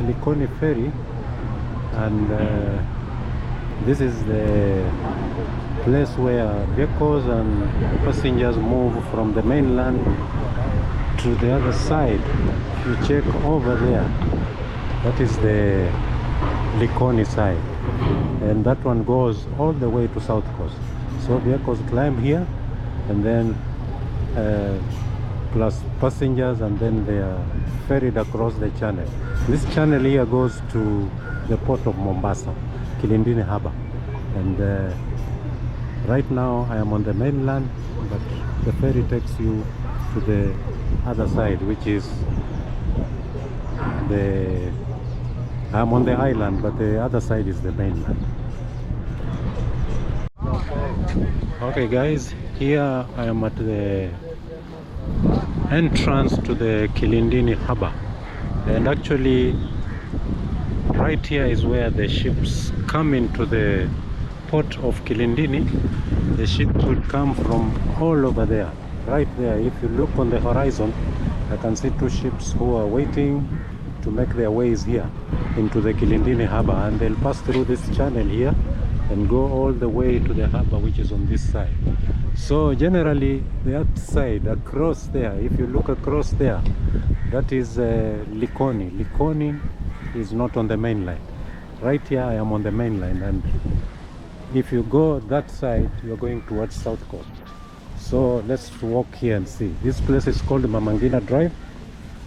Likoni ferry, and this is the place where vehicles and passengers move from the mainland to the other side. If you check over there, that is the Likoni side, and that one goes all the way to South Coast. So vehicles climb here, and then plus passengers, and then they are ferried across the channel. This channel here goes to the port of Mombasa, Kilindini Harbour, and right now I am on the mainland, but the ferry takes you to the other side, which is I'm on the island, but the other side is the mainland. Okay guys, here I am at the entrance to the Kilindini Harbour, and actually right here is where the ships come into the port of Kilindini. The ship would come from all over there. Right there, if you look on the horizon, I can see two ships who are waiting to make their ways here into the Kilindini Harbour, and they'll pass through this channel here and go all the way to the harbour, which is on this side. So generally the outside across there, if you look across there, that is Likoni. Likoni is not on the main line. Right here I am on the main line, and if you go that side, you're going towards South Coast. So let's walk here and see. This place is called Mamangina Drive,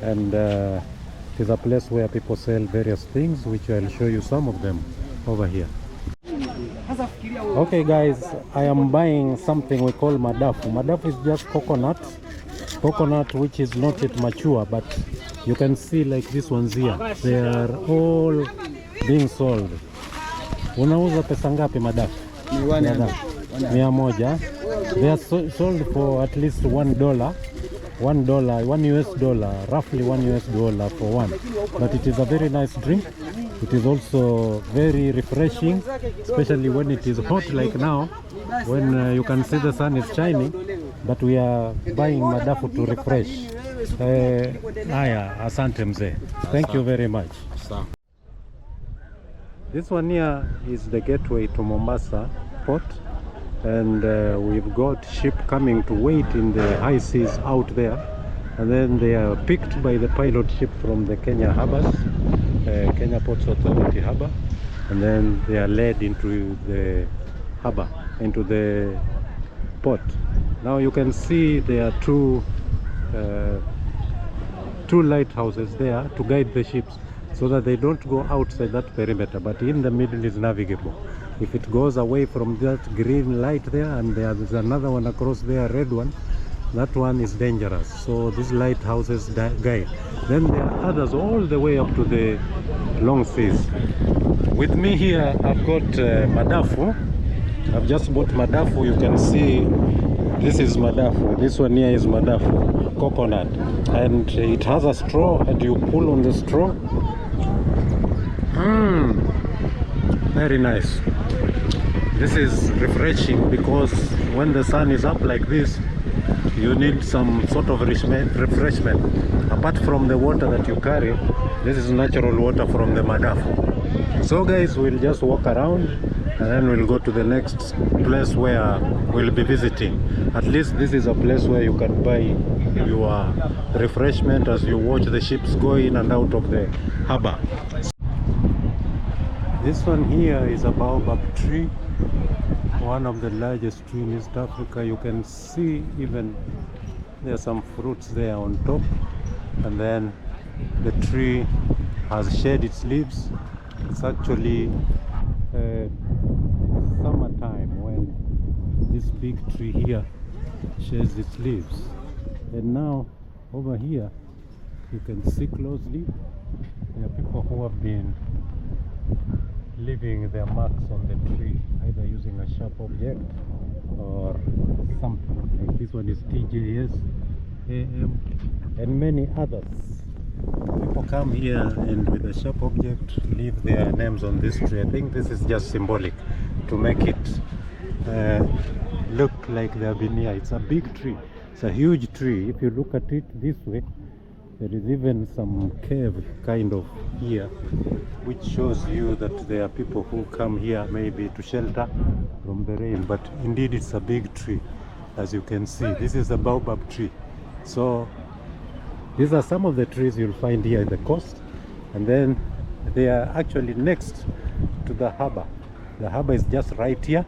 and it is a place where people sell various things, which I'll show you some of them over here. Okay guys, I am buying something we call madafu. Madafu is just coconut which is not yet mature, but you can see like this ones here, they are all being sold. Unauza pesa ngapi madafu? 100. They are sold for at least $1, $1 US dollar, roughly $1 US dollar for one. But it is a very nice drink. It is also very refreshing, especially when it is hot like now, when you can see the sun is shining. But we are buying madafu to refresh. Haya, asante mzee. Thank you very much. This one here is the gateway to Mombasa port, and we've got ship coming to wait in the high seas out there, and then they are picked by the pilot ship from the Kenya harbors, Kenya Ports Authority harbour, and then they are led into the harbour, into the port. Now you can see there are two lighthouses there to guide the ships, so that they don't go outside that perimeter, but in the middle is navigable. If it goes away from that green light there, and there's another one across there, red one, that one is dangerous. So these lighthouses guide. Then there are others all the way up to the long seas. With me here I've got madafu. I've just bought madafu. You can see this is madafu. This one here is madafu, coconut, and it has a straw, and you pull on the straw. Very nice. This is refreshing, because when the sun is up like this, you need some sort of refreshment. Apart from the water that you carry, this is natural water from the madafu. So guys, we'll just walk around, and then we'll go to the next place where we'll be visiting. At least this is a place where you can buy your refreshment as you watch the ships go in and out of the harbour. This one here is a baobab tree, one of the largest trees in East Africa. You can see even there are some fruits there on top, and then the tree has shed its leaves. It's actually summertime when this big tree here sheds its leaves. And now over here you can see closely, there are people who have been leaving their marks on the tree, either using a sharp object or something. Like this one is TJS, AM, and many others. People come here and with a sharp object leave their names on this tree. I think this is just symbolic to make it look like they have been here. It's a big tree. It's a huge tree. If you look at it this way, There is even some cave kind of here, which shows you that there are people who come here maybe to shelter from the rain. But indeed it's a big tree, as you can see. This is a baobab tree. So these are some of the trees you'll find here in the coast, and then they are actually next to the harbor. The harbor is just right here,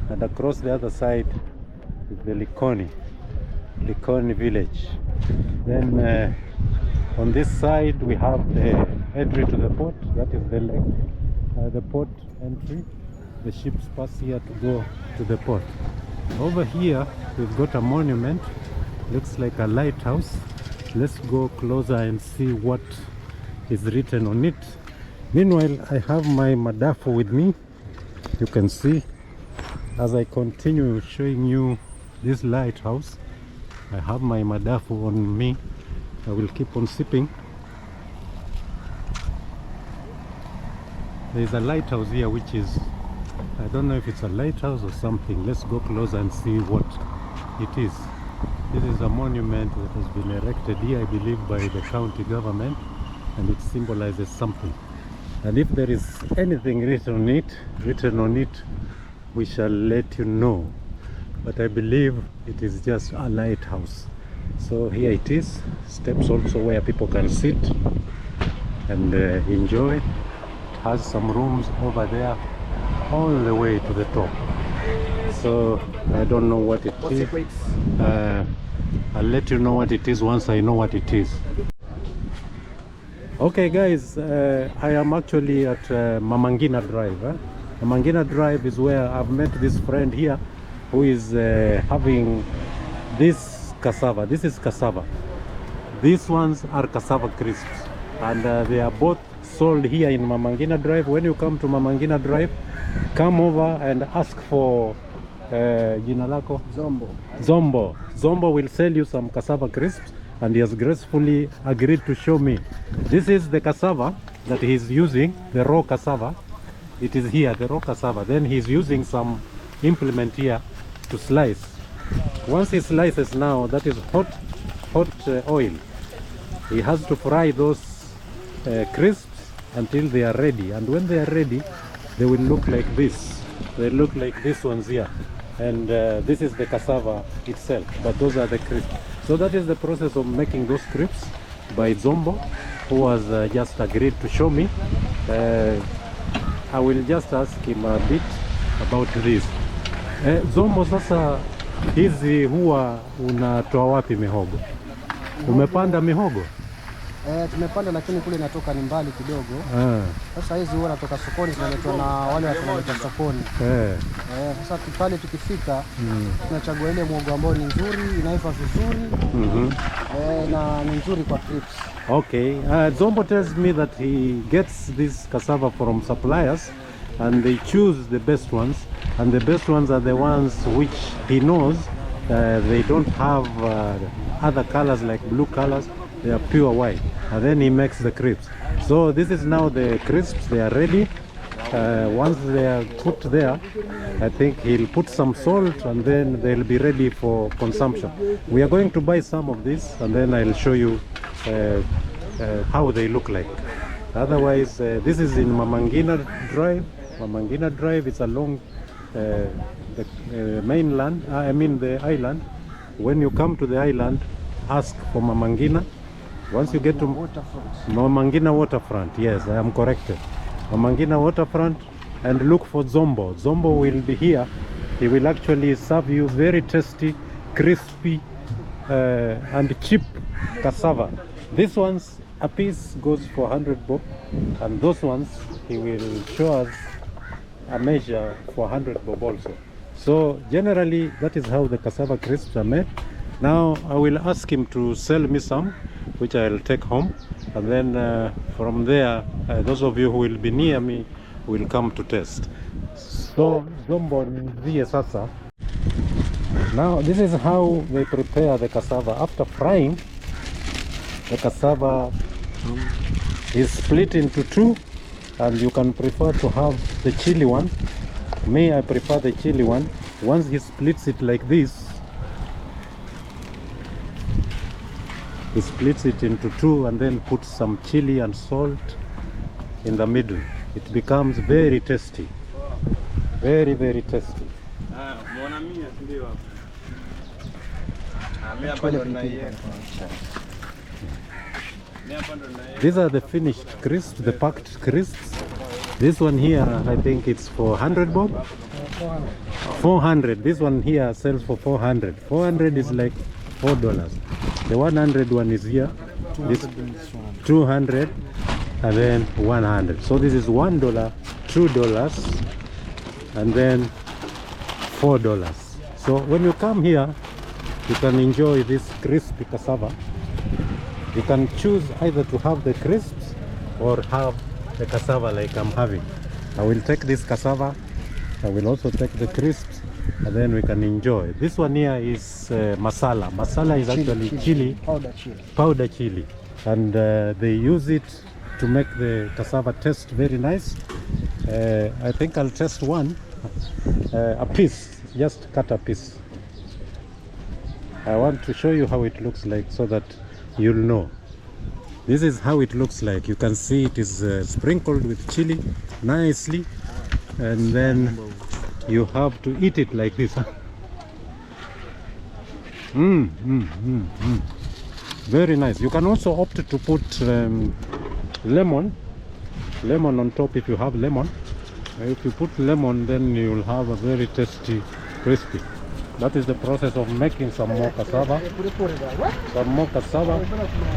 and across the other side is the Likoni village. Then on this side we have the entry to the port. That is the lake, the port entry. The ships pass here to go to the port. Over here we've got a monument, looks like a lighthouse. Let's go closer and see what is written on it. Meanwhile, I have my madafu with me. You can see as I continue showing you this lighthouse, I have my madafu on me. I will keep on sipping. There is a lighthouse here, which is, I don't know if it's a lighthouse or something. Let's go closer and see what it is. This is a monument that has been erected here, I believe, by the county government, and it symbolizes something. And if there is anything written on it, we shall let you know. But I believe it is just a lighthouse. So here it is, steps also where people can sit and enjoy. It has some rooms over there all the way to the top. So I don't know what it is. I'll let you know what it is once I know what it is. Okay guys, I am actually at Mamangina Drive. Mamangina Drive is where I've met this friend here who is having this cassava. This is cassava. These ones are cassava crisps, and they are both sold here in Mamangina Drive. When you come to Mamangina Drive, come over and ask for jina lako? Zombo. Zombo will sell you some cassava crisps, and he has gracefully agreed to show me. This is the cassava that he's using, the raw cassava. It is here, the raw cassava. Then he's using some implement here to slice. Once he slices now, that is hot oil. He has to fry those crisps until they are ready. And when they are ready, they will look like this. They look like these ones here. And this is the cassava itself, but those are the crisps. So that is the process of making those crisps by Zombo, who has just agreed to show me. I will just ask him a bit about this. Zombo, sasa hizi huwa unatoa wapi mihogo? Umepanda mihogo? Tumepanda, lakini kule inatoka ni mbali kidogo. Sasa hizi huwa natoka sokoni, zinaletwa na wale wanaoleta sokoni. Sasa pale tukifika, tunachagua ile mwogo ambao ni nzuri, inaiva vizuri, na ni nzuri kwa trips. Okay. Zombo tells me that he gets this cassava from suppliers, and they choose the best ones, and the best ones are the ones which he knows they don't have other colors like blue colors. They are pure white, and then he makes the crisps. So this is now the crisps. They are ready. Once they are put there, I think he'll put some salt, and then they'll be ready for consumption. We are going to buy some of this, and then I'll show you how they look like. Otherwise, this is in Mamangina Drive. Mamangina Drive is along the mainland, I mean the island. When you come to the island, ask for Mamangina. Once you get to Mamangina Waterfront, yes, I am corrected. Mamangina Waterfront, and look for Zombo. Zombo will be here. He will actually serve you very tasty, crispy, and cheap cassava. These ones, a piece goes for 100 bob, and those ones he will show us a measure for 100 bob also. So generally that is how the cassava crisps are made. Now I will ask him to sell me some, which I'll take home, and then from there those of you who will be near me will come to taste. So Zombo ndiye sasa. Now this is how they prepare the cassava. After frying, the cassava is split into two, and you can prefer to have the chili one. Me, I prefer the chili one. Once he splits it like this, He splits it into two and then puts some chili and salt in the middle. It becomes very tasty. Very, very tasty. These are the finished crisps, the packed crisps. This one here, I think it's for 100 bob? 400. This one here sells for 400. 400 is like $4. The 100 one is here. This 200 and then 100. So this is $1, $2, and then $4. So when you come here, you can enjoy this crispy cassava. You can choose either to have the crisps or have the cassava like I'm having. I will take this cassava. I will also take the crisps, and then we can enjoy. This one here is masala. Masala is actually chili, powder chili, and they use it to make the cassava taste very nice. I think I'll test one, a piece, just cut a piece. I want to show you how it looks like so that you'll know. This is how it looks like. You can see it is sprinkled with chili nicely, and then you have to eat it like this. Very nice. You can also opt to put lemon on top if you have lemon. If you put lemon, then you'll have a very tasty crispy. That is the process of making some more cassava.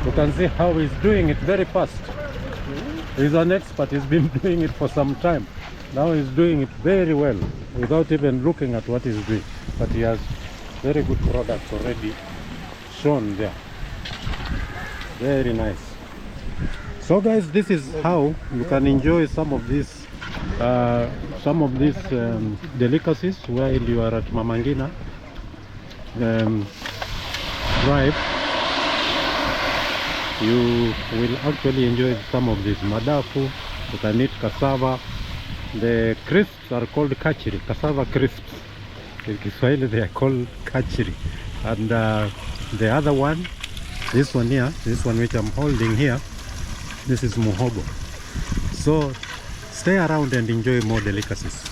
You can see how he's doing it very fast. He's an expert. He's been doing it for some time. Now he's doing it very well without even looking at what he's doing. But he has very good products already shown there. Very nice. So guys, this is how you can enjoy some of these delicacies while you are at Mama Ngina Drive. You will actually enjoy some of these madafu. You can eat cassava. The crisps are called kachiri, cassava crisps. In Kiswahili they are called kachiri. And the other one, this one here, this one which I'm holding here, this is muhogo. So stay around and enjoy more delicacies.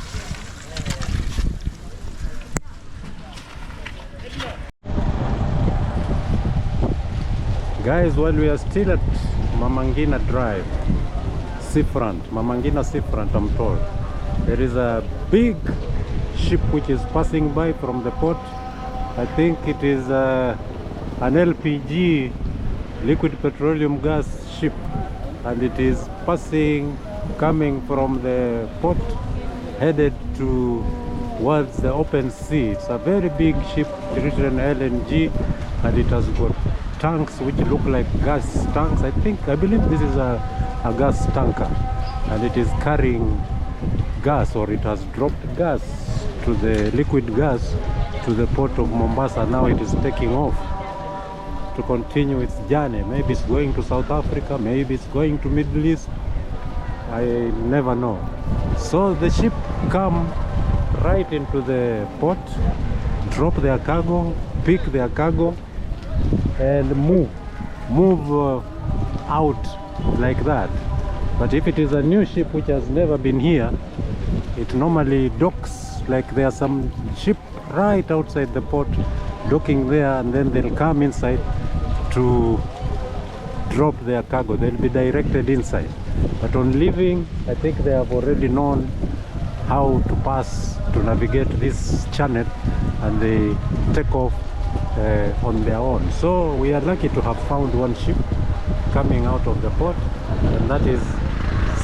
Guys, while we are still at Mama Ngina Drive, seafront, Mama Ngina seafront, I'm told, there is a big ship which is passing by from the port. I think it is an LPG, liquid petroleum gas ship, and it is passing, coming from the port, headed towards the open sea. It's a very big ship, written LNG, and it has got tanks which look like gas tanks. I believe this is a gas tanker, and it is carrying gas, or it has dropped gas to the liquid gas to the port of Mombasa. Now it is taking off to continue its journey. Maybe it's going to South Africa, maybe it's going to Middle East, I never know. So the ship come right into the port, drop their cargo, pick their cargo, and move out like that. But if it is a new ship which has never been here, it normally docks, like there are some ship right outside the port docking there, and then they'll come inside to drop their cargo. They'll be directed inside. But on leaving, I think they have already known how to pass, to navigate this channel, and they take off on their own. So we are lucky to have found one ship coming out of the port, and that is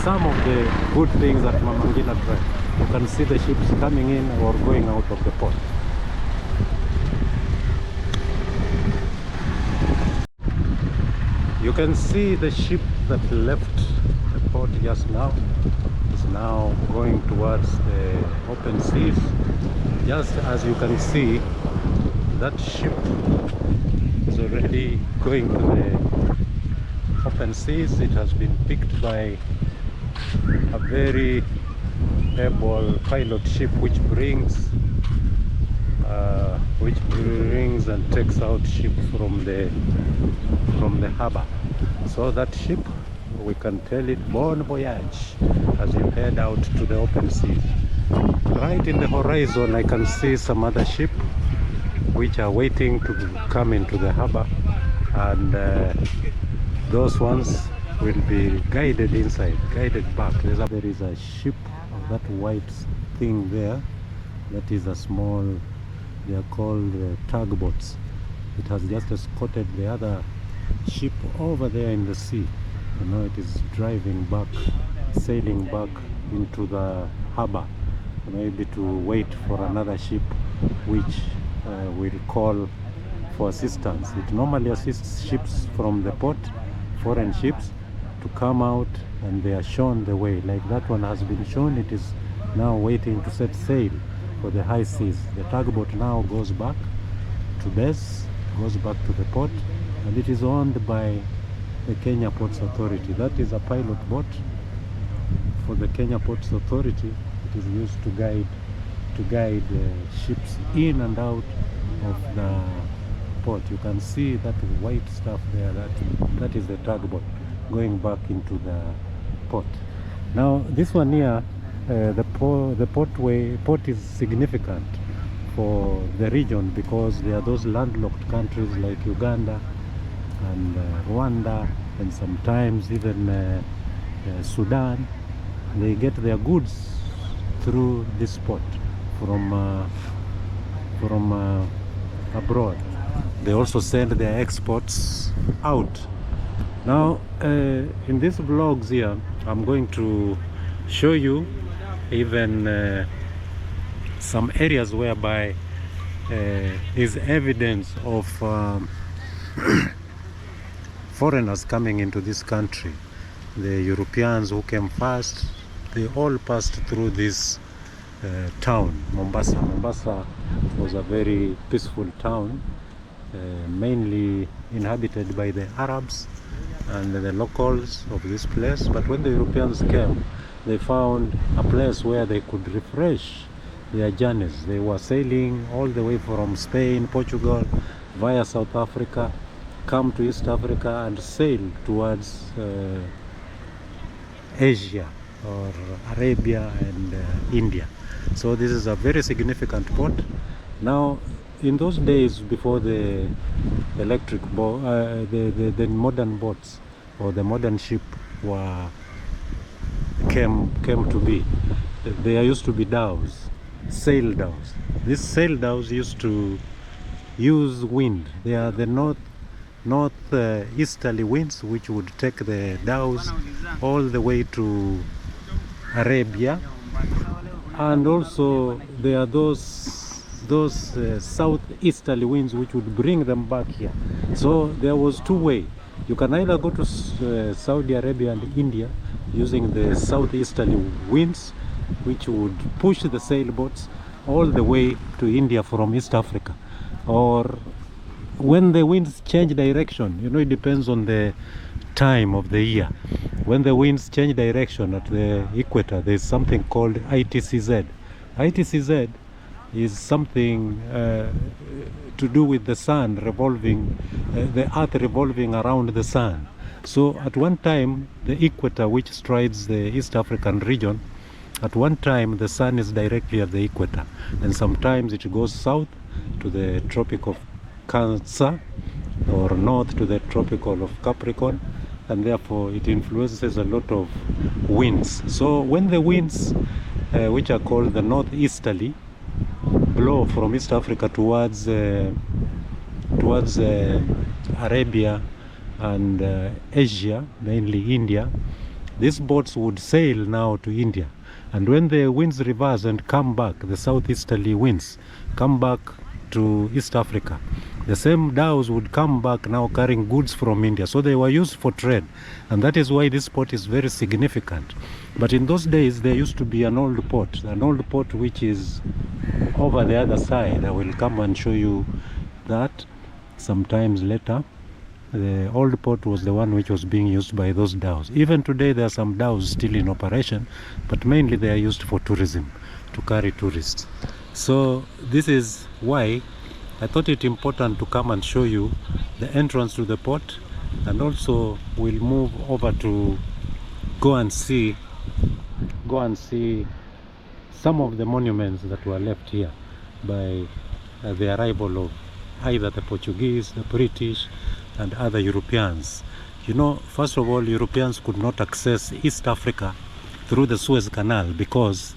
some of the good things at Mama Ngina Drive. You can see the ships coming in or going out of the port. You can see the ship that left the port just now is now going towards the open seas. Just as you can see, that ship is already going to the open seas. It has been picked by a very able pilot ship which brings which brings and takes out ship from the harbor. So that ship, we can tell it bon voyage as you head out to the open sea. Right in the horizon I can see some other ship which are waiting to come into the harbor, and those ones will be guided inside, guided back. There is a ship of that white thing there. That is a small, they are called tugboats. It has just escorted the other ship over there in the sea. You know, it is driving back, sailing back into the harbor, maybe to wait for another ship which will call for assistance. It normally assists ships from the port, foreign ships, to come out, and they are shown the way. Like that one has been shown, it is now waiting to set sail for the high seas. The tugboat now goes back to base, goes back to the port, and it is owned by the Kenya Ports Authority. That is a pilot boat for the Kenya Ports Authority. It is used to guide ships in and out of the port. You can see that white stuff there, that is the tugboat going back into the port. Now this one here, the port is significant for the region because there are those landlocked countries like Uganda and Rwanda, and sometimes even Sudan. They get their goods through this port from abroad. They also send their exports out. Now in these vlogs here, I'm going to show you even some areas whereby is evidence of foreigners coming into this country. The Europeans who came first, they all passed through this town, Mombasa. Mombasa was a very peaceful town, mainly inhabited by the Arabs and the locals of this place. But when the Europeans came, they found a place where they could refresh their journeys. They were sailing all the way from Spain, Portugal, via South Africa, come to East Africa and sail towards Asia or Arabia and India. So this is a very significant port. Now in those days before the electric boat, the modern boats or the modern ship came to be, there used to be dhows, sail dhows. These sail dhows used to use wind. They are the north easterly winds which would take the dhows all the way to Arabia, and also there are those southeasterly winds which would bring them back here. So there was two ways. You can either go to Saudi Arabia and India using the southeasterly winds, which would push the sailboats all the way to India from East Africa, or when the winds change direction, you know, it depends on the time of the year. When the winds change direction at the equator, there's something called ITCZ. ITCZ is something to do with the sun revolving, the earth revolving around the sun. So at one time, the equator, which strides the East African region, at one time the sun is directly at the equator, and sometimes it goes south to the Tropic of Cancer or north to the Tropical of Capricorn, and therefore it influences a lot of winds. So when the winds, which are called the northeasterly, blow from East Africa towards Arabia and Asia, mainly India, these boats would sail now to India. And when the winds reverse and come back, the southeasterly winds come back to East Africa, the same dhows would come back now carrying goods from India. So they were used for trade, and that is why this port is very significant. But in those days there used to be an old port which is over the other side. I will come and show you that sometimes later. The old port was the one which was being used by those dhows. Even today there are some dhows still in operation, but mainly they are used for tourism, to carry tourists. So this is why I thought it important to come and show you the entrance to the port, and also we'll move over to go and see some of the monuments that were left here by the arrival of either the Portuguese, the British, and other Europeans. You know, first of all, Europeans could not access East Africa through the Suez Canal because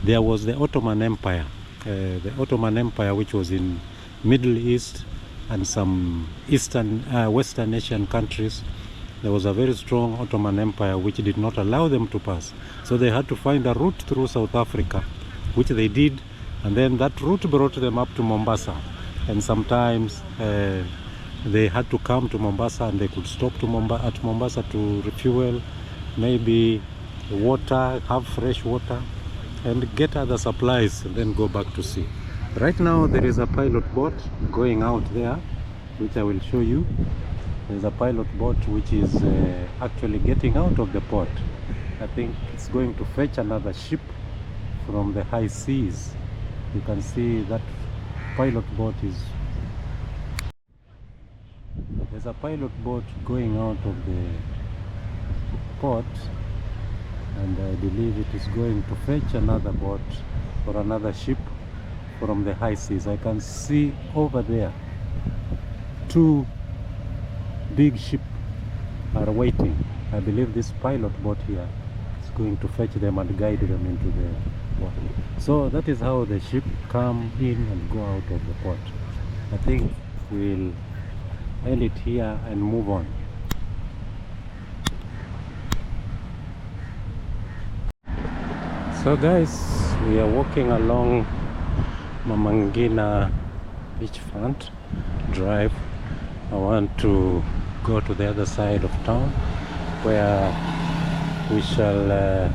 there was the Ottoman Empire. The Ottoman Empire, which was in Middle East and some Western Asian countries. There was a very strong Ottoman Empire which did not allow them to pass. So they had to find a route through South Africa, which they did, and then that route brought them up to Mombasa. And sometimes they had to come to Mombasa, and they could stop at Mombasa to refuel, maybe water, have fresh water, and get other supplies, and then go back to sea. Right now there is a pilot boat going out there, which I will show you. There's a pilot boat which is actually getting out of the port. I think it's going to fetch another ship from the high seas. You can see that pilot boat is... There's a pilot boat going out of the port, and I believe it is going to fetch another boat or another ship from the high seas. I can see over there 2 big ships are waiting. I believe this pilot boat here is going to fetch them and guide them into the port. So that is how the ship come in and go out of the port. I think we'll end it here and move on. So guys, we are walking along Mamangina beachfront drive. I want to go to the other side of town where we shall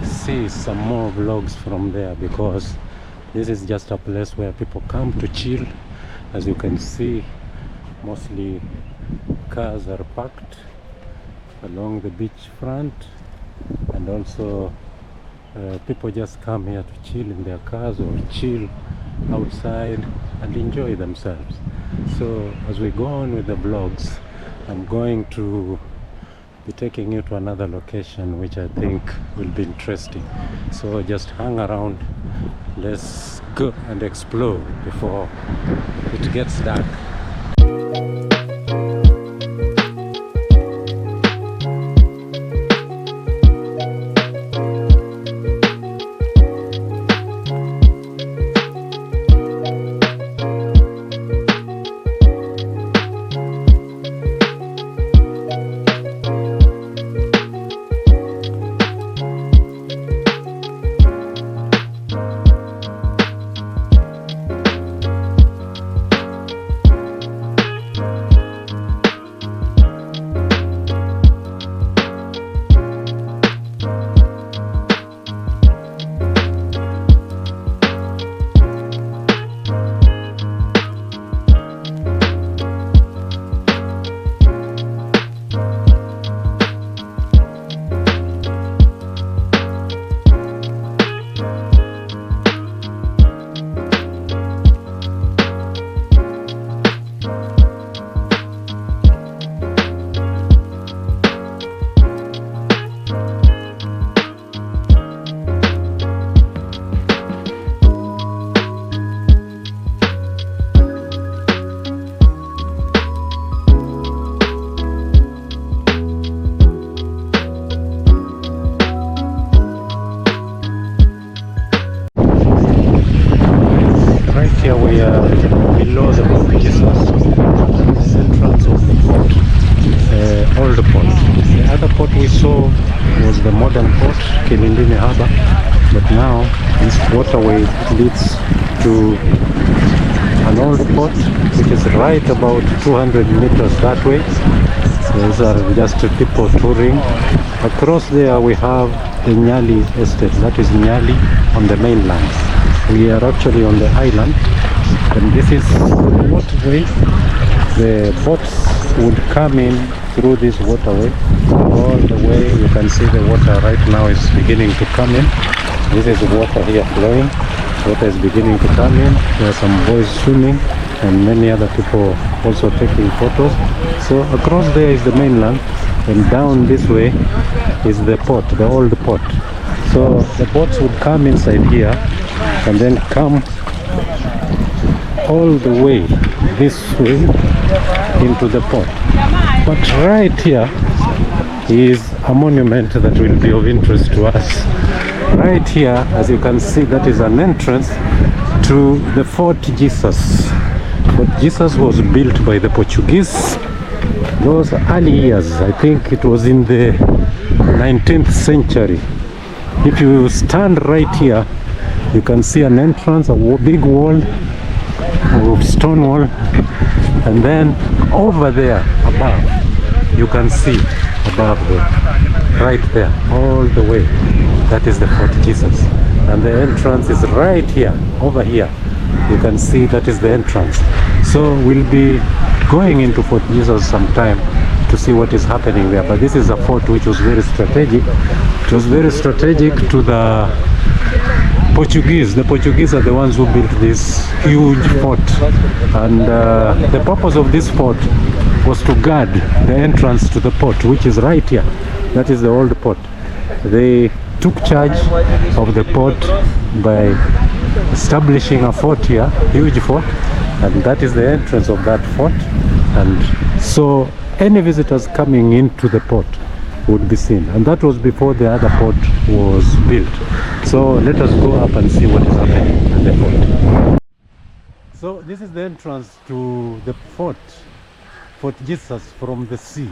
see some more vlogs from there, because this is just a place where people come to chill. As you can see, mostly cars are parked along the beach front, and also people just come here to chill in their cars or chill outside and enjoy themselves. So as we go on with the vlogs, I'm going to be taking you to another location which I think will be interesting. So just hang around, let's go and explore before it gets dark. But now this waterway leads to an old port which is right about 200 meters that way. Those are just people touring. Across there we have the Nyali estate, that is Nyali on the mainland. We are actually on the island, and this is the waterway. The boats would come in through this waterway all the way. You can see the water right now is beginning to come in. This is water here flowing, water is beginning to come in. There are some boys swimming and many other people also taking photos. So across there is the mainland, and down this way is the port, the old port. So the boats would come inside here and then come all the way this way into the port. But right here is a monument that will be of interest to us. Right here, as you can see, that is an entrance to the Fort Jesus. Fort Jesus was built by the Portuguese those early years. I think it was in the 19th century. If you stand right here, you can see an entrance, a big wall, a stone wall, and then over there above, you can see above there, right there, all the way, that is the Fort Jesus. And the entrance is right here, over here. You can see that is the entrance. So we'll be going into Fort Jesus sometime to see what is happening there. But this is a fort which was very strategic. It was very strategic to the Portuguese. The Portuguese are the ones who built this huge fort. And the purpose of this fort was to guard the entrance to the port, which is right here. That is the old port. They took charge of the port by establishing a fort here, huge fort, and that is the entrance of that fort. And so any visitors coming into the port would be seen, and that was before the other port was built. So let us go up and see what is happening at the port. So this is the entrance to the Fort Jesus from the sea.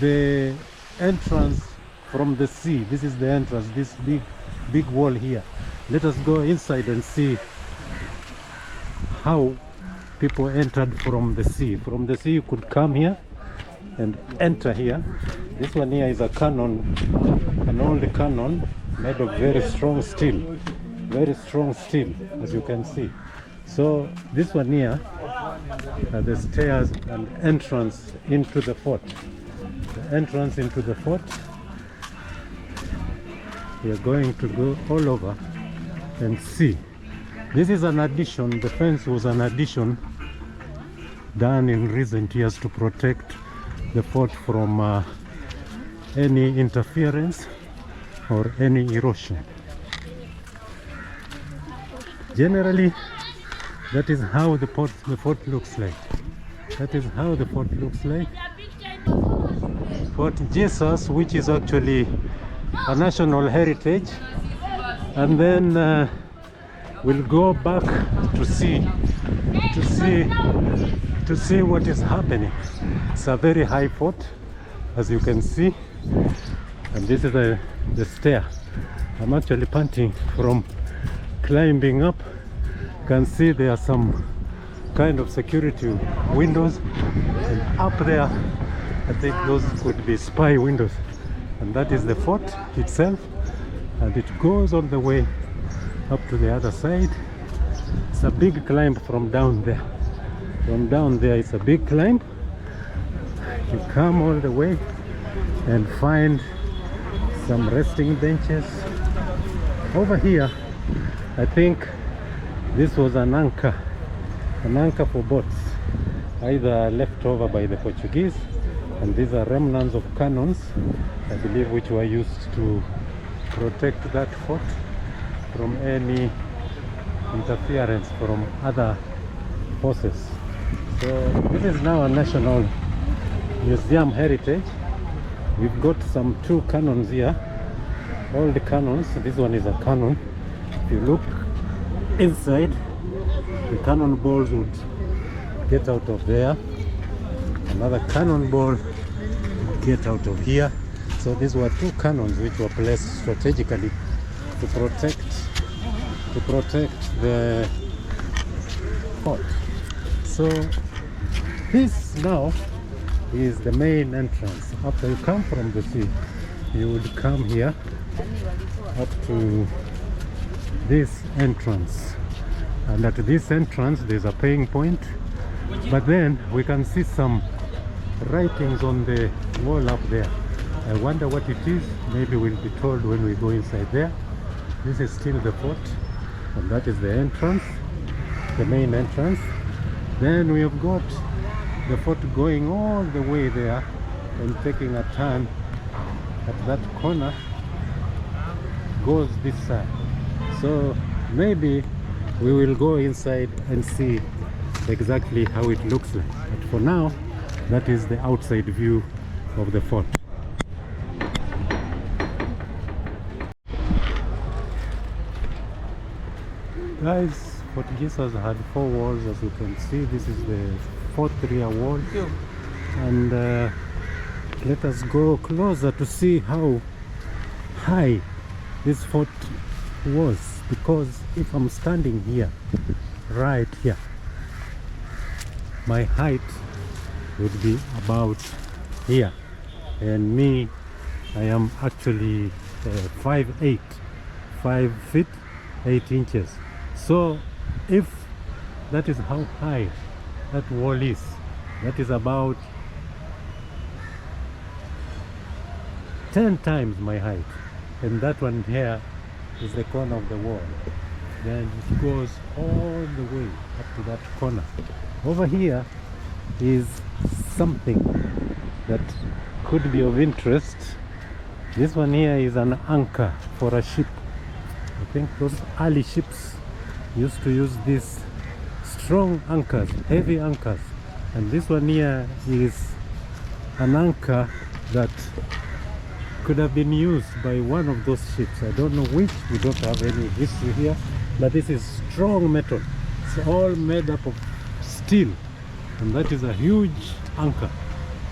The entrance from the sea, this is the entrance, this big wall here. Let us go inside and see how people entered from the sea. From the sea you could come here and enter here. This one here is a cannon, an old cannon made of very strong steel, as you can see. So this one here are the stairs and entrance into the fort. The entrance into the fort. We are going to go all over and see. This is an addition. The fence was an addition done in recent years to protect the fort from any interference or any erosion. Generally, that is how the fort looks like. That is how the fort looks like. Fort Jesus, which is actually a national heritage, and then we'll go back to see what is happening. It's a very high fort, as you can see, and this is the stair. I'm actually panting from climbing up. You can see there are some kind of security windows, and up there I think those could be spy windows, and that is the fort itself, and it goes all the way up to the other side. It's a big climb from down there. From down there it's a big climb. You come all the way and find some resting benches. Over here I think this was an anchor for boats, either left over by the Portuguese, and these are remnants of cannons, I believe, which were used to protect that fort from any interference from other forces. So this is now a national museum heritage. We've got some 2 cannons here, old cannons. This one is a cannon. If you look inside, the cannonballs would get out of there. Another cannonball would get out of here. So these were 2 cannons which were placed strategically to protect the fort. So this now is the main entrance. After you come from the sea, you would come here up to this entrance, and at this entrance there's a paying point, but then we can see some writings on the wall up there. I wonder what it is. Maybe we'll be told when we go inside there. This is still the fort, and that is the entrance, the main entrance. Then we have got the fort going all the way there and taking a turn at that corner, goes this side. So maybe we will go inside and see exactly how it looks like. But for now, that is the outside view of the fort. Guys, Fort Jesus had 4 walls, as you can see. This is the 4th rear wall. And let us go closer to see how high this fort was, because if I'm standing here, right here, my height would be about here, and me, I am actually 5'8", 5 feet 8 inches. So if that is how high that wall is, that is about 10 times my height. And that one here is the corner of the wall. Then it goes all the way up to that corner. Over here is something that could be of interest. This one here is an anchor for a ship. I think those early ships used to use these strong anchors, heavy anchors. And this one here is an anchor that could have been used by one of those ships. I don't know which, we don't have any history here, but this is strong metal. It's all made up of steel, and that is a huge anchor,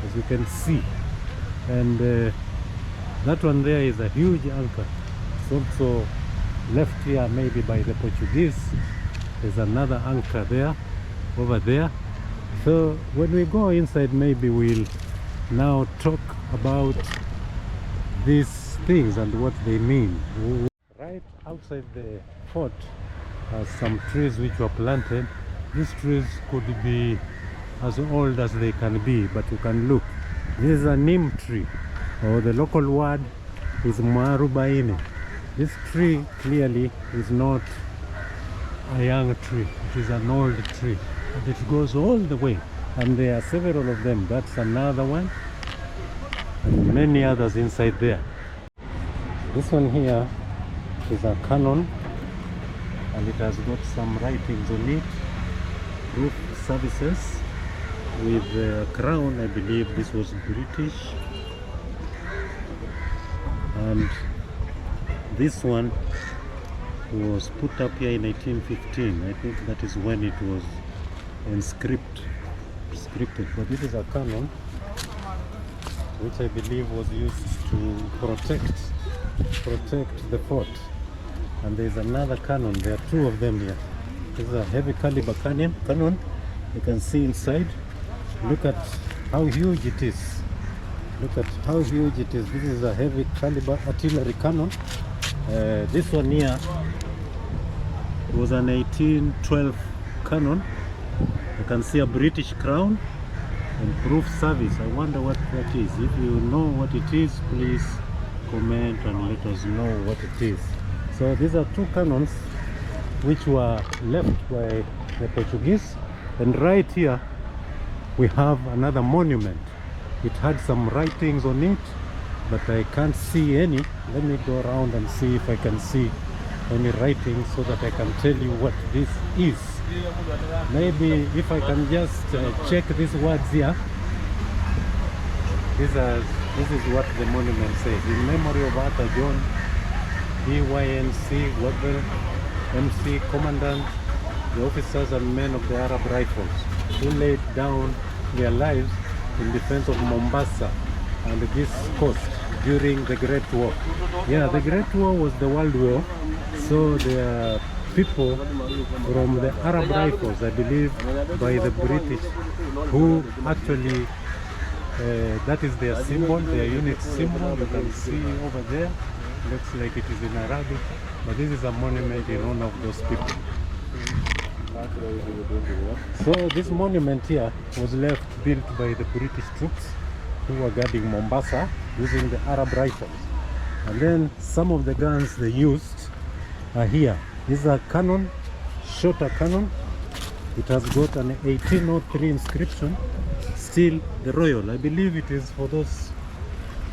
as you can see. And that one there is a huge anchor. It's also left here maybe by the Portuguese. There's another anchor there, over there. So when we go inside, maybe we'll now talk about these things and what they mean. Right outside the fort are some trees which were planted. These trees could be as old as they can be, but you can look. This is a neem tree, or the local word is marubaini. This tree clearly is not a young tree, it is an old tree, and it goes all the way, and there are several of them. That's another one, and many others inside there. This one here is a cannon, and it has got some writings on it. Roof services with the crown. I believe this was British. And this one was put up here in 1815. I think that is when it was inscripted. But this is a cannon which I believe was used to protect the fort. And there's another cannon. There are 2 of them here. This is a heavy caliber cannon. You can see inside. Look at how huge it is. Look at how huge it is. This is a heavy caliber artillery cannon. This one here was an 1812 cannon. You can see a British crown and proof service. I wonder what that is. If you know what it is, please comment and let us know what it is. So these are 2 cannons which were left by the Portuguese. And right here we have another monument. It had some writings on it, but I can't see any. Let me go around and see if I can see any writings so that I can tell you what this is. Maybe if I can just check these words here. This is what the monument says. In memory of Arthur John, BYNC, Webber, MC, Commandant, the officers and men of the Arab Rifles, who laid down their lives in defense of Mombasa and this coast during the Great War. Yeah, the Great War was the World War. So there are people from the Arab Rifles, I believe, by the British, who actually, that is their symbol, their unit symbol. You can see over there. Looks like it is in Arabic, but this is a monument in honor of those people. So this monument here was left built by the British troops who were guarding Mombasa using the Arab rifles. And then some of the guns they used are here. This is a cannon, shorter cannon. It has got an 1803 inscription, still the royal. I believe it is for those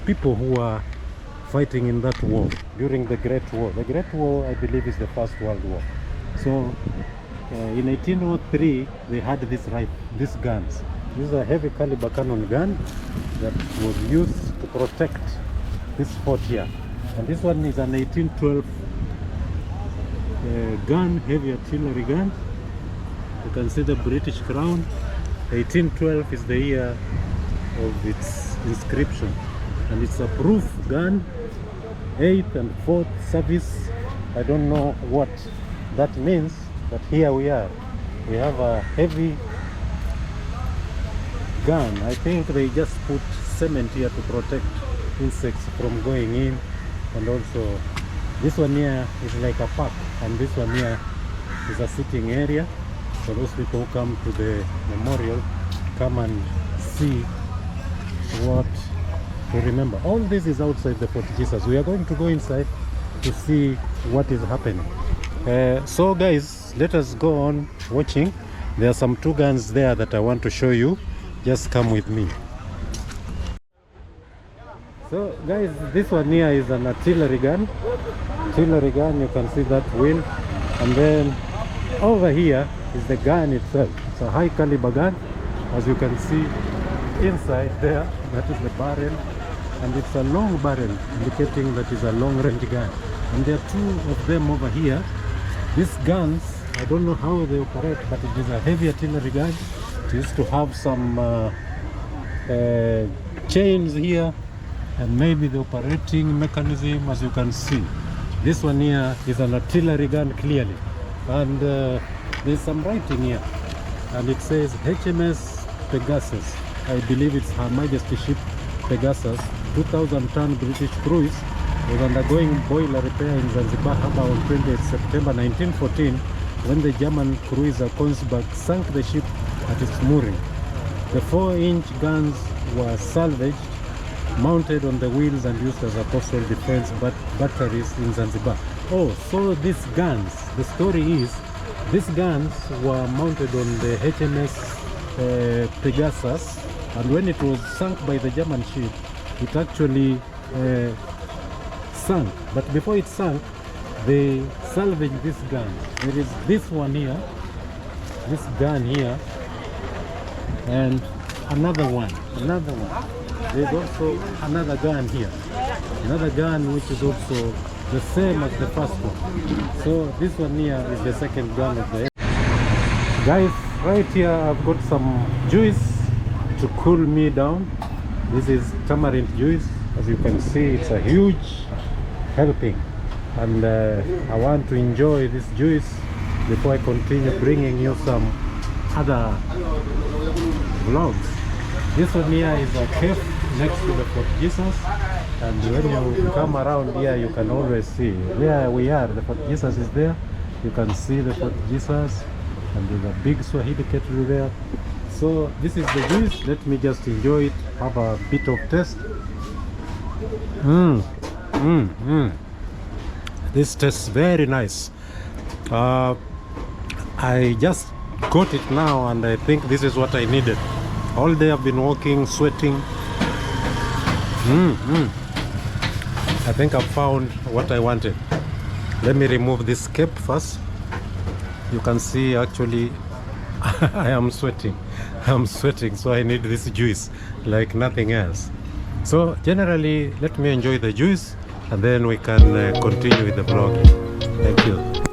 people who are fighting in that war, during the Great War. The Great War, I believe, is the First World War. So in 1803, they had these guns. This is a heavy caliber cannon gun that was used to protect this fort here. And this one is an 1812 gun, heavy artillery gun. You can see the British crown. 1812 is the year of its inscription. And it's a proof gun, 8th and 4th service. I don't know what that means, but here we are. We have a heavy gun. I think they just put cement here to protect insects from going in. And also this one here is like a park, and this one here is a sitting area for those people who come to the memorial, come and see what to remember. All this is outside the Fort Jesus. We are going to go inside to see what is happening. So guys, let us go on watching. There are some 2 guns there that I want to show you. Just come with me. So guys, this one here is an artillery gun. Artillery gun, you can see that wheel. And then over here is the gun itself. It's a high caliber gun. As you can see inside there, that is the barrel. And it's a long barrel, indicating that it's a long range gun. And there are 2 of them over here. These guns, I don't know how they operate, but it is a heavy artillery gun. It used to have some chains here, and maybe the operating mechanism, as you can see. This one here is an artillery gun clearly, and there's some writing here, and it says HMS Pegasus. I believe it's Her Majesty ship Pegasus, 2,000-ton British cruise, was undergoing boiler repair in Zanzibar Harbour on 28 September 1914 when the German cruiser Konigsberg sank the ship at its mooring. The 4-inch guns were salvaged, mounted on the wheels, and used as a coastal defense batteries in Zanzibar. Oh, so these guns, the story is, these guns were mounted on the HMS Pegasus, and when it was sunk by the German ship, it actually sunk. But before it sunk, they salvaged this gun. There is this one here, this gun here, and another one. There's also another gun here, another gun which is also the same as the first one. So this one here is the second gun of the guys. Right here I've got some juice to cool me down. This is tamarind juice. As you can see, it's a huge helping, and I want to enjoy this juice before I continue bringing you some other vlogs. This one here is a cave next to the Fort Jesus, and when you come around here you can always see where we are. The Fort Jesus is there. You can see the Fort Jesus, and there's a big Swahili kettle there. So this is the juice. Let me just enjoy it, have a bit of taste. This tastes very nice. I just got it now, and I think this is what I needed. All day I've been walking, sweating. I think I've found what I wanted. Let me remove this cape first. You can see actually I am sweating. I'm sweating, so I need this juice like nothing else. So generally, let me enjoy the juice, and then we can continue with the vlog. Thank you.